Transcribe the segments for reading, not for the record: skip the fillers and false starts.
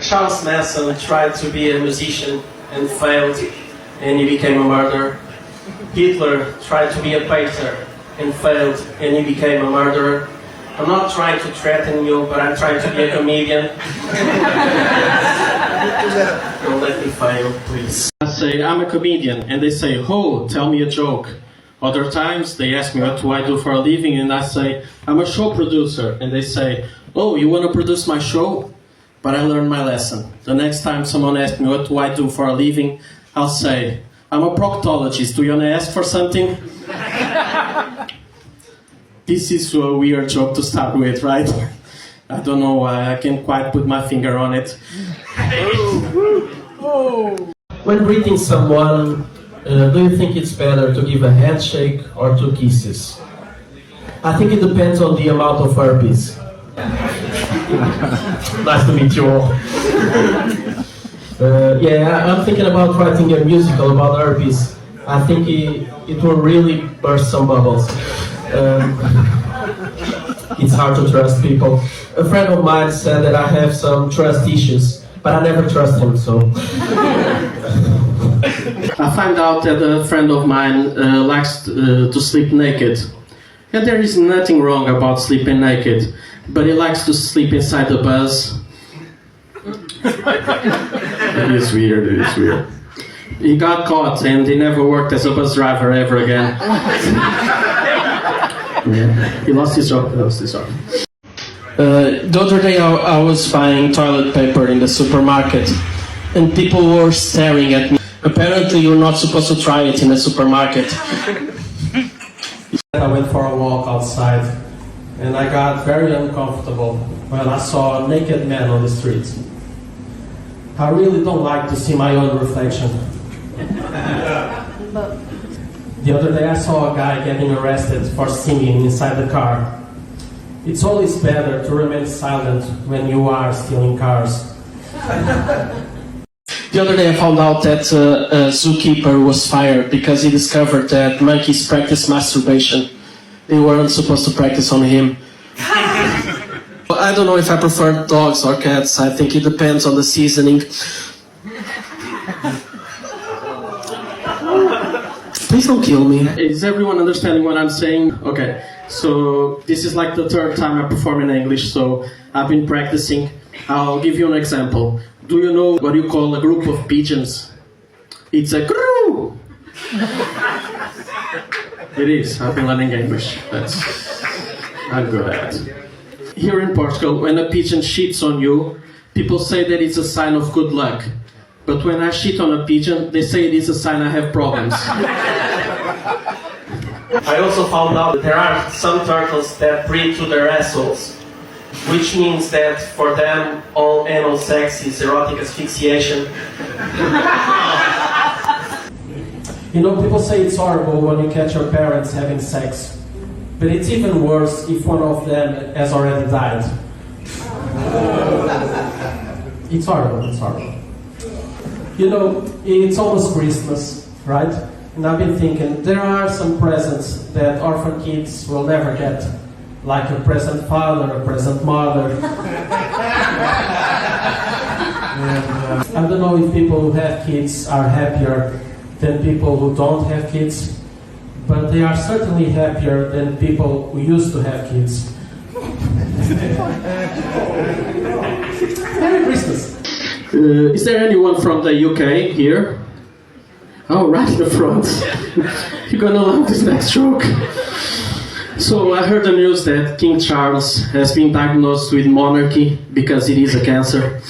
Charles Manson tried to be a musician and failed, and he became a murderer. Hitler tried to be a painter and failed, and he became a murderer. I'm not trying to threaten you, but I'm trying to be a comedian. Don't let me fail, please. I say, I'm a comedian, and they say, oh, tell me a joke. Other times, they ask me what do I do for a living, and I say, I'm a show producer. And they say, oh, you want to produce my show? But I learned my lesson. The next time someone asks me what do I do for a living, I'll say, I'm a proctologist. Do you want to ask for something? This is a weird joke to start with, right? I don't know why, I can't quite put my finger on it. When greeting someone, do you think it's better to give a handshake or 2 kisses? I think it depends on the amount of herpes. Nice to meet you all. Yeah, I'm thinking about writing a musical about herpes. I think it will really burst some bubbles. It's hard to trust people. A friend of mine said that I have some trust issues, but I never trust him, so... I find out that a friend of mine likes to sleep naked. And there is nothing wrong about sleeping naked, but he likes to sleep inside the bus. It is weird, it is weird. He got caught and he never worked as a bus driver ever again. Yeah, he lost his job. The other day I was buying toilet paper in the supermarket and people were staring at me. Apparently you're not supposed to try it in a supermarket. I went for a walk outside and I got very uncomfortable when I saw a naked man on the street. I really don't like to see my own reflection. The other day I saw a guy getting arrested for singing inside the car. It's always better to remain silent when you are stealing cars. The other day I found out that a zookeeper was fired because he discovered that monkeys practice masturbation. They weren't supposed to practice on him. I don't know if I prefer dogs or cats. I think it depends on the seasoning. Please don't kill me. Is everyone understanding what I'm saying? Okay, so this is like the 3rd time I perform in English, so I've been practicing. I'll give you an example. Do you know what you call a group of pigeons? It's a crew. It is. I've been learning English. I'm good at it. Here in Portugal, when a pigeon shits on you, people say that it's a sign of good luck. But when I shit on a pigeon, they say it is a sign I have problems. I also found out that there are some turtles that breathe to their assholes, which means that for them, all anal sex is erotic asphyxiation. You know, people say it's horrible when you catch your parents having sex, but it's even worse if one of them has already died. It's horrible, it's horrible. You know, it's almost Christmas, right? And I've been thinking, there are some presents that orphan kids will never get. Like a present father, a present mother. And, I don't know if people who have kids are happier than people who don't have kids, but they are certainly happier than people who used to have kids. Merry Christmas! Is there anyone from the UK here? Oh, right in the front. You're gonna love this next joke. So I heard the news that King Charles has been diagnosed with monarchy because it is a cancer.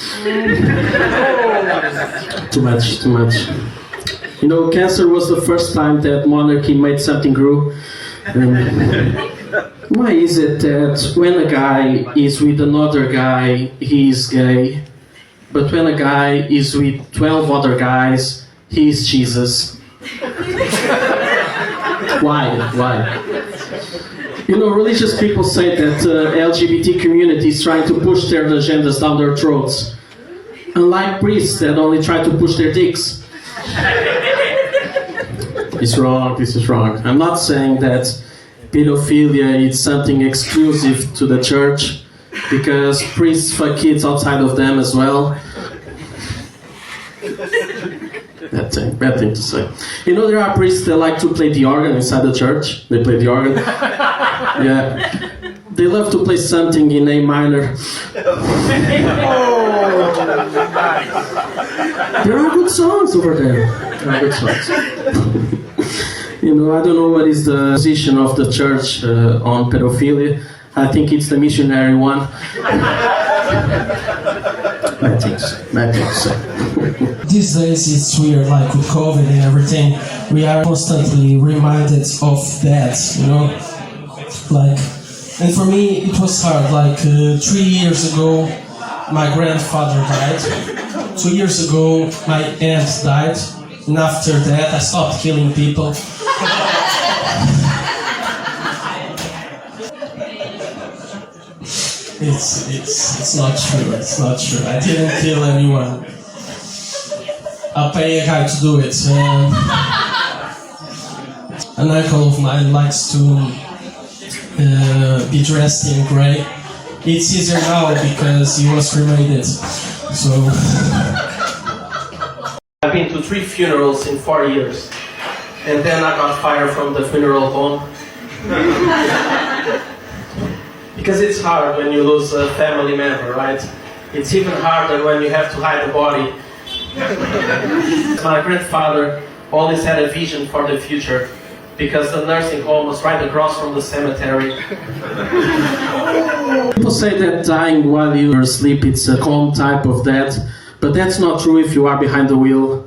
Too much. You know, cancer was the first time that monarchy made something grow. Why is it that when a guy is with another guy, he is gay, but when a guy is with 12 other guys, he is Jesus? Why? You know, religious people say that the LGBT community is trying to push their agendas down their throats, unlike priests that only try to push their dicks. This is wrong. I'm not saying that pedophilia is something exclusive to the church, because priests fuck kids outside of them as well. Bad thing to say. You know, there are priests that like to play the organ inside the church. They play the organ. Yeah. They love to play something in A minor. There are good songs over there. There are good songs. You know, I don't know what is the position of the church on pedophilia. I think it's the missionary one. Bad things. These days it's weird, like with COVID and everything, we are constantly reminded of that, you know? Like, and for me it was hard, like 3 years ago my grandfather died, 2 years ago my aunt died, and after that I stopped killing people. It's not true, I didn't kill anyone. I'll pay a guy to do it. An uncle of mine likes to be dressed in grey. It's easier now because he was cremated. So I've been to 3 funerals in 4 years, and then I got fired from the funeral home. Because it's hard when you lose a family member, right? It's even harder when you have to hide the body. My grandfather always had a vision for the future, because the nursing home was right across from the cemetery. People say that dying while you're asleep, it's a calm type of death, but that's not true if you are behind the wheel.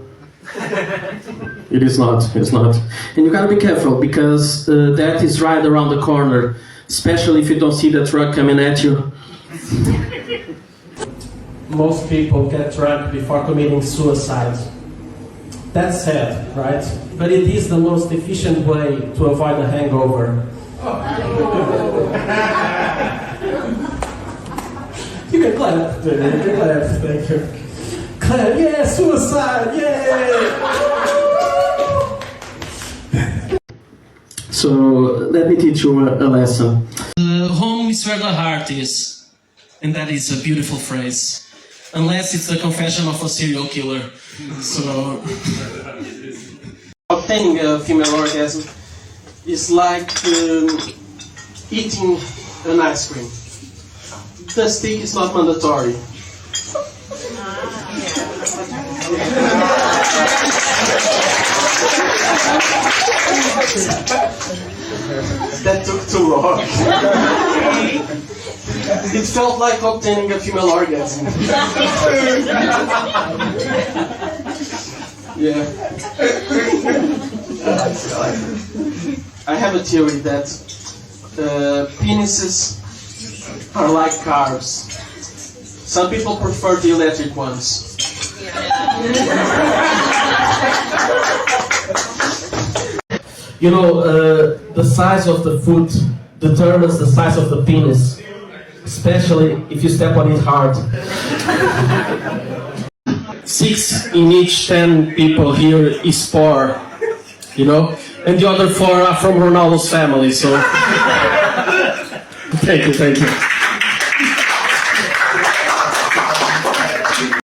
It is not, it's not. And you gotta be careful, because death is right around the corner, especially if you don't see the truck coming at you. Most people get drunk before committing suicide. That's sad, right? But it is the most efficient way to avoid a hangover. You can clap, you can clap, thank you. Clap, yeah, suicide, yeah! So, let me teach you a lesson. Home is where the heart is. And that is a beautiful phrase. Unless it's the confession of a serial killer. So, obtaining a female orgasm is like eating an ice cream. The stick is not mandatory. That took too long. It felt like obtaining a female orgasm. Yeah. I have a theory that penises are like cars. Some people prefer the electric ones. You know, the size of the foot determines the size of the penis, especially if you step on it hard. 6 in each 10 people here is poor, you know, and the other 4 are from Ronaldo's family, so thank you.